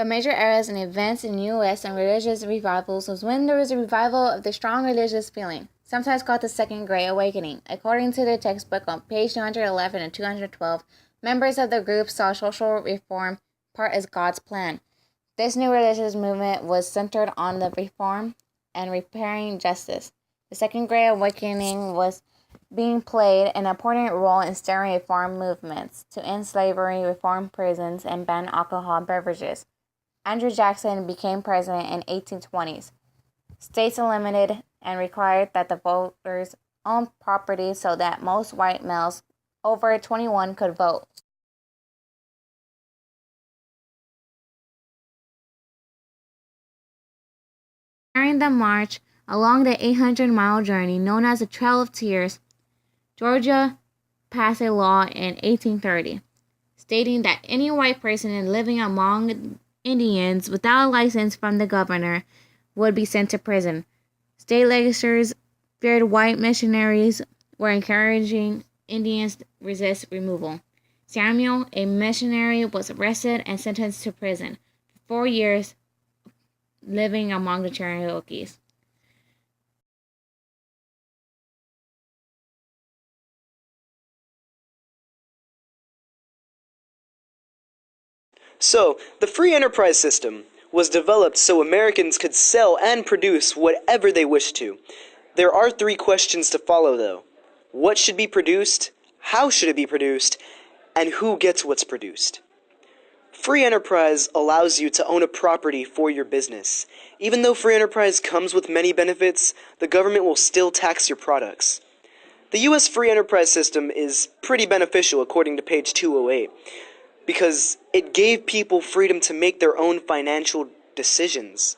The major eras and events in U.S. and religious revivals was when there was a revival of the strong religious feeling, sometimes called the Second Great Awakening. According to the textbook on page 211 and 212, members of the group saw social reform part as God's plan. This new religious movement was centered on the reform and repairing justice. The Second Great Awakening was being played an important role in stirring reform movements to end slavery, reform prisons, and ban alcohol beverages. Andrew Jackson became president in 1820s. States eliminated and required that the voters own property so that most white males over 21 could vote. During the march along the 800-mile journey known as the Trail of Tears, Georgia passed a law in 1830 stating that any white person living among Indians without a license from the governor would be sent to prison. State legislatures feared white missionaries were encouraging Indians to resist removal. Samuel, a missionary, was arrested and sentenced to prison for 4 years living among the Cherokees. So, the free enterprise system was developed so Americans could sell and produce whatever they wished to. There are 3 questions to follow, though. What should be produced? How should it be produced? And who gets what's produced? Free enterprise allows you to own a property for your business. Even though free enterprise comes with many benefits, the government will still tax your products. The U.S. free enterprise system is pretty beneficial according to page 208, because it gave people freedom to make their own financial decisions.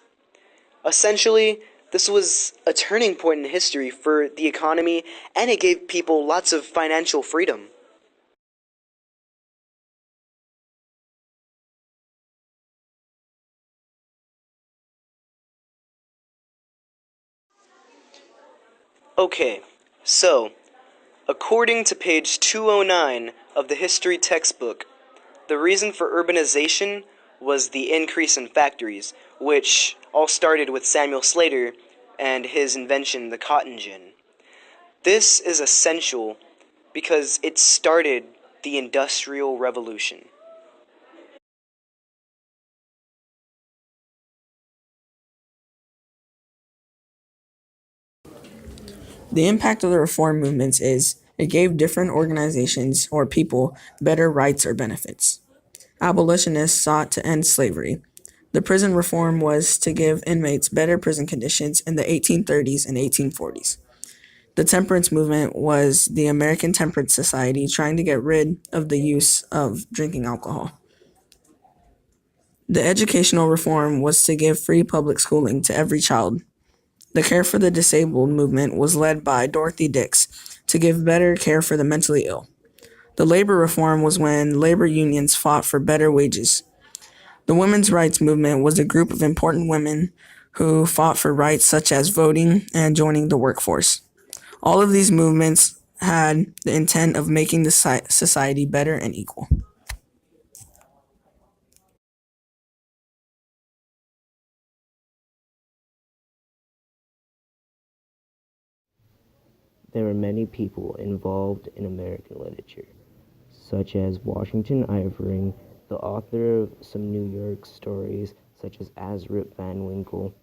Essentially, this was a turning point in history for the economy, and it gave people lots of financial freedom. Okay, so, according to page 209 of the history textbook, the reason for urbanization was the increase in factories, which all started with Samuel Slater and his invention, the cotton gin. This is essential because it started the Industrial Revolution. The impact of the reform movements is it gave different organizations or people better rights or benefits. Abolitionists sought to end slavery. The prison reform was to give inmates better prison conditions in the 1830s and 1840s. The temperance movement was the American Temperance Society trying to get rid of the use of drinking alcohol. The educational reform was to give free public schooling to every child. The Care for the Disabled movement was led by Dorothy Dix to give better care for the mentally ill. The labor reform was when labor unions fought for better wages. The women's rights movement was a group of important women who fought for rights such as voting and joining the workforce. All of these movements had the intent of making the society better and equal. There were many people involved in American literature, such as Washington Irving, the author of some New York stories such as Azrip Van Winkle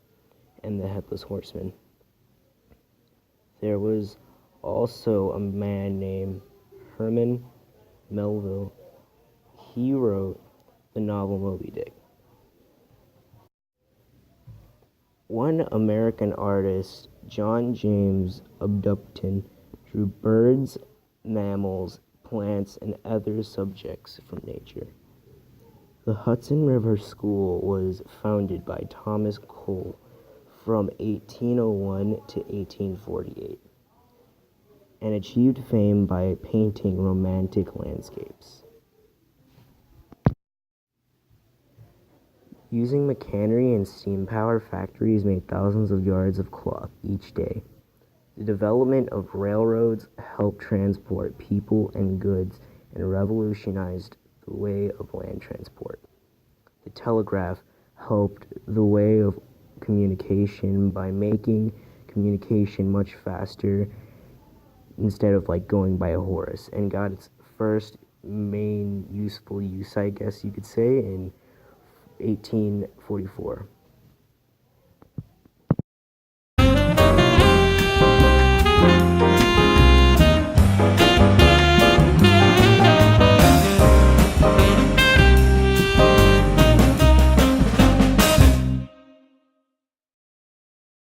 and The Headless Horseman. There was also a man named Herman Melville. He wrote the novel Moby Dick. One American artist, John James Upton, drew birds, mammals, plants, and other subjects from nature. The Hudson River School was founded by Thomas Cole from 1801 to 1848 and achieved fame by painting romantic landscapes. Using machinery and steam power, factories made thousands of yards of cloth each day. The development of railroads helped transport people and goods and revolutionized the way of land transport. The telegraph helped the way of communication by making communication much faster instead of like going by a horse, and got its first main useful use, I guess you could say, in 1844.